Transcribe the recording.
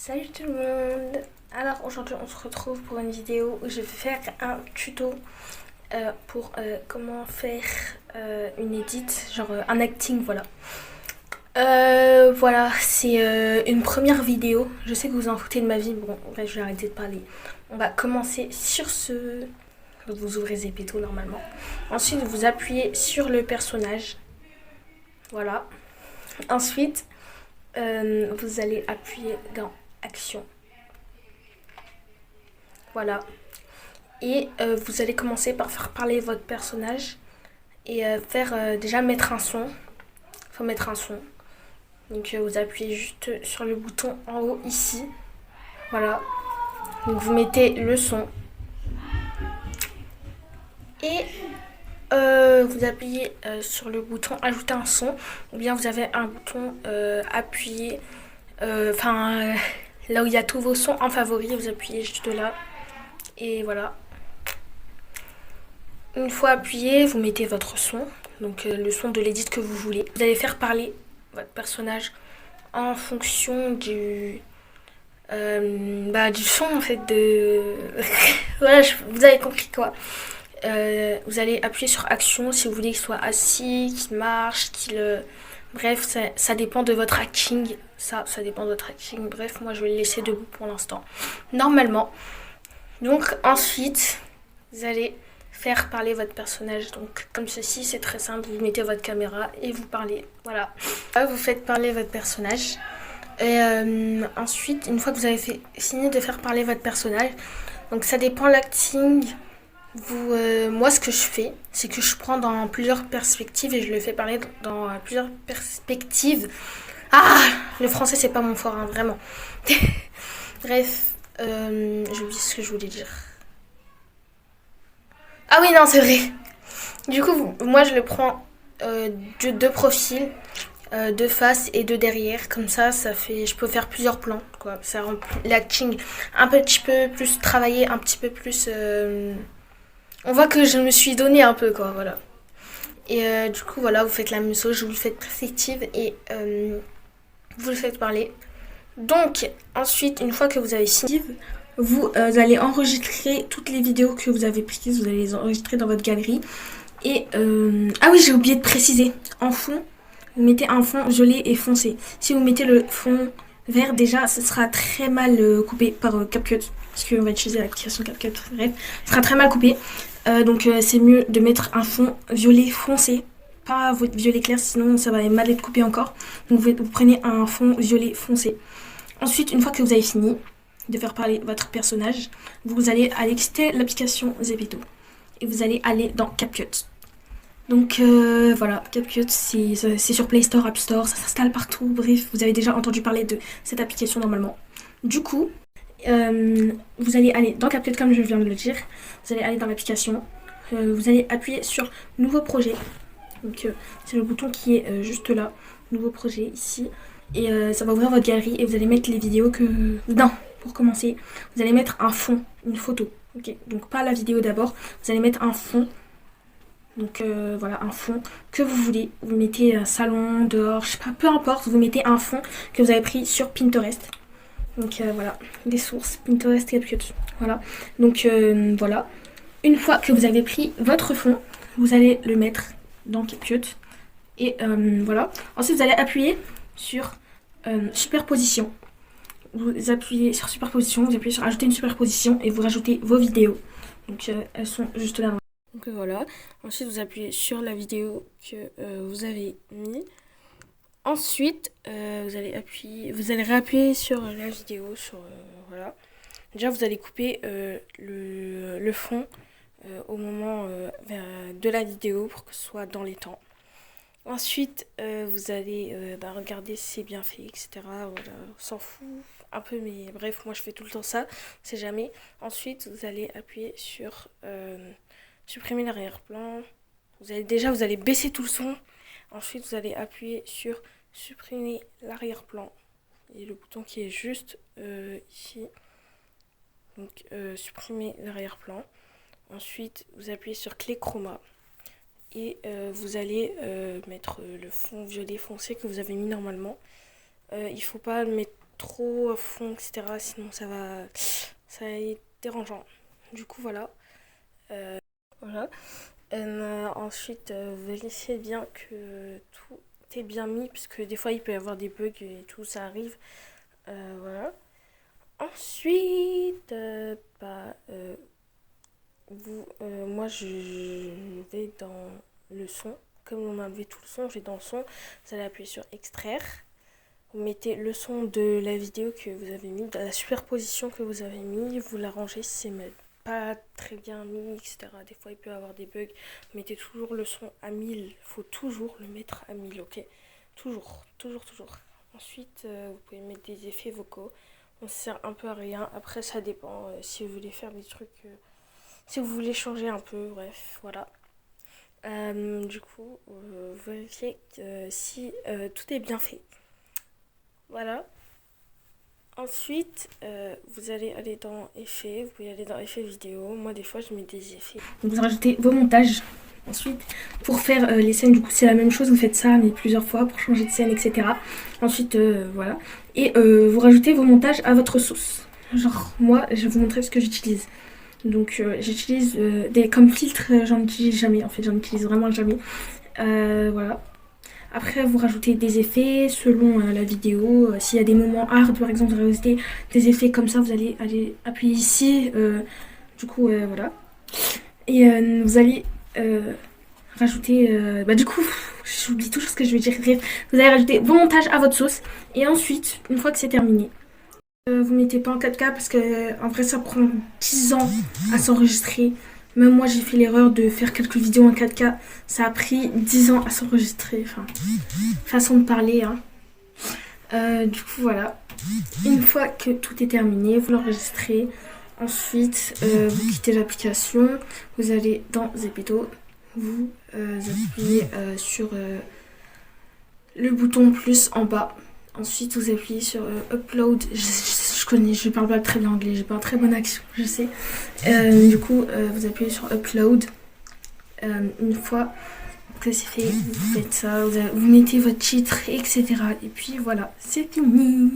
Salut tout le monde. Alors aujourd'hui on se retrouve pour une vidéo où je vais faire un tuto pour comment faire une edit, genre un acting, voilà. Voilà, c'est une première vidéo. Je sais que vous en foutez de ma vie, bon bref, je vais arrêter de parler. On va commencer sur ce... Vous ouvrez Zepeto normalement. Ensuite vous appuyez sur le personnage. Voilà. Ensuite vous allez appuyer dans Action. Voilà. Et vous allez commencer par faire parler votre personnage et déjà mettre un son. Il faut mettre un son. Donc vous appuyez juste sur le bouton en haut ici. Voilà. Donc vous mettez le son. Et vous appuyez sur le bouton ajouter un son. Ou bien vous avez un bouton appuyer. Là où il y a tous vos sons en favori, vous appuyez juste là. Et voilà. Une fois appuyé, vous mettez votre son, donc le son de l'édit que vous voulez. Vous allez faire parler votre personnage en fonction du son en fait de... voilà, vous avez compris quoi. Vous allez appuyer sur action si vous voulez qu'il soit assis, qu'il marche, bref, ça dépend de votre acting. Ça dépend de votre acting. Bref, moi je vais le laisser debout pour l'instant. Normalement. Donc ensuite, vous allez faire parler votre personnage. Donc comme ceci, c'est très simple. Vous mettez votre caméra et vous parlez. Voilà. Là, vous faites parler votre personnage. Et ensuite, une fois que vous avez fini de faire parler votre personnage, donc ça dépend l'acting. Moi, ce que je fais, c'est que je prends dans plusieurs perspectives et je le fais parler dans plusieurs perspectives. Ah, le français, c'est pas mon fort, hein, vraiment. Bref, j'ai oublié ce que je voulais dire. Ah oui, non, c'est vrai. Du coup, moi, je le prends de deux profils, de face et de derrière. Comme ça fait... Je peux faire plusieurs plans, quoi. Ça rend l'acting un petit peu plus travaillé, un petit peu plus... On voit que je me suis donné un peu, quoi, voilà. Et du coup, voilà, vous faites la même chose. Vous le faites perspective et vous le faites parler. Donc, ensuite, une fois que vous avez fini, vous allez enregistrer toutes les vidéos que vous avez prises. Vous allez les enregistrer dans votre galerie. Et ah oui, j'ai oublié de préciser. En fond, vous mettez un fond violet et foncé. Si vous mettez le fond vert, déjà, ce sera très mal coupé par CapCut. Parce qu'on va utiliser l'application CapCut. Bref, ce sera très mal coupé. Donc, c'est mieux de mettre un fond violet foncé. Pas votre violet clair, sinon ça va mal être coupé encore. Donc, vous prenez un fond violet foncé. Ensuite, une fois que vous avez fini de faire parler votre personnage, vous allez aller quitter l'application Zepeto. Et vous allez aller dans CapCut. Donc voilà, CapCut c'est sur Play Store, App Store, ça s'installe partout. Bref, vous avez déjà entendu parler de cette application normalement. Du coup, vous allez aller dans CapCut comme je viens de le dire. Vous allez aller dans l'application. Vous allez appuyer sur Nouveau projet. Donc c'est le bouton qui est juste là. Nouveau projet ici. Et ça va ouvrir votre galerie et vous allez mettre les vidéos que... Non, pour commencer, vous allez mettre un fond, une photo. Ok, donc pas la vidéo d'abord. Vous allez mettre un fond. Donc voilà, un fond que vous voulez. Vous mettez salon, dehors, je sais pas, peu importe. Vous mettez un fond que vous avez pris sur Pinterest. Donc voilà, des sources, Pinterest, CapCut. Voilà, donc voilà. Une fois que vous avez pris votre fond, vous allez le mettre dans CapCut. Et voilà. Ensuite, vous allez appuyer sur superposition. Vous appuyez sur superposition, vous appuyez sur ajouter une superposition et vous rajoutez vos vidéos. Donc elles sont juste là. Donc voilà. Ensuite, vous appuyez sur la vidéo que vous avez mis. Ensuite, vous allez réappuyer sur la vidéo, voilà. Déjà, vous allez couper le fond au moment de la vidéo pour que ce soit dans les temps. Ensuite, vous allez regarder si c'est bien fait, etc. Voilà, on s'en fout un peu, mais bref, moi je fais tout le temps ça, c'est jamais. Ensuite, vous allez appuyer sur supprimer l'arrière-plan. Vous allez baisser tout le son. Ensuite, vous allez appuyer sur supprimer l'arrière-plan. Et le bouton qui est juste ici. Donc, supprimer l'arrière-plan. Ensuite, vous appuyez sur clé chroma. Et vous allez mettre le fond violet foncé que vous avez mis normalement. Il ne faut pas le mettre trop à fond, etc. Sinon ça va être dérangeant. Du coup, voilà. Voilà. Ensuite, vérifiez bien que tout est bien mis, parce que des fois il peut y avoir des bugs et tout, ça arrive. Voilà. Ensuite, moi je vais dans le son. Comme on a enlevé tout le son, je vais dans le son. Vous allez appuyer sur extraire. Vous mettez le son de la vidéo que vous avez mis, de la superposition que vous avez mis. Vous l'arrangez si c'est pas très bien mis, etc. Des fois il peut y avoir des bugs. Mettez toujours le son à 1000. Il faut toujours le mettre à 1000, ok? Toujours, toujours, toujours. Ensuite, vous pouvez mettre des effets vocaux. On se sert un peu à rien. Après, ça dépend si vous voulez faire des trucs, si vous voulez changer un peu, bref, voilà. Du coup, vérifiez si tout est bien fait. Voilà. Ensuite, vous allez aller dans effets. Vous pouvez aller dans effets vidéo. Moi, des fois, je mets des effets. Donc, vous rajoutez vos montages. Ensuite, pour faire les scènes, du coup, c'est la même chose. Vous faites ça, mais plusieurs fois pour changer de scène, etc. Ensuite, voilà. Et vous rajoutez vos montages à votre sauce. Genre, moi, je vais vous montrer ce que j'utilise. Donc, j'utilise comme filtre, j'en utilise jamais. En fait, j'en utilise vraiment jamais. Voilà. Après, vous rajoutez des effets selon la vidéo. S'il y a des moments hard, par exemple, vous rajoutez des effets comme ça. Vous allez aller appuyer ici. Du coup, voilà. Et vous allez rajouter... du coup, j'oublie toujours ce que je veux dire. Vous allez rajouter vos montages à votre sauce. Et ensuite, une fois que c'est terminé, vous mettez pas en 4K parce que en vrai, ça prend 10 ans à s'enregistrer. Même moi, j'ai fait l'erreur de faire quelques vidéos en 4K. Ça a pris 10 ans à s'enregistrer. Enfin, façon de parler. Hein. Du coup, voilà. Une fois que tout est terminé, vous l'enregistrez. Ensuite, vous quittez l'application. Vous allez dans Zepeto. Vous appuyez sur le bouton plus en bas. Ensuite, vous appuyez sur Upload. Je parle pas très bien anglais, j'ai pas un très bon accent, je sais. Du coup, vous appuyez sur Upload. Une fois que c'est fait, vous faites ça, vous mettez votre titre, etc. Et puis voilà, c'est fini.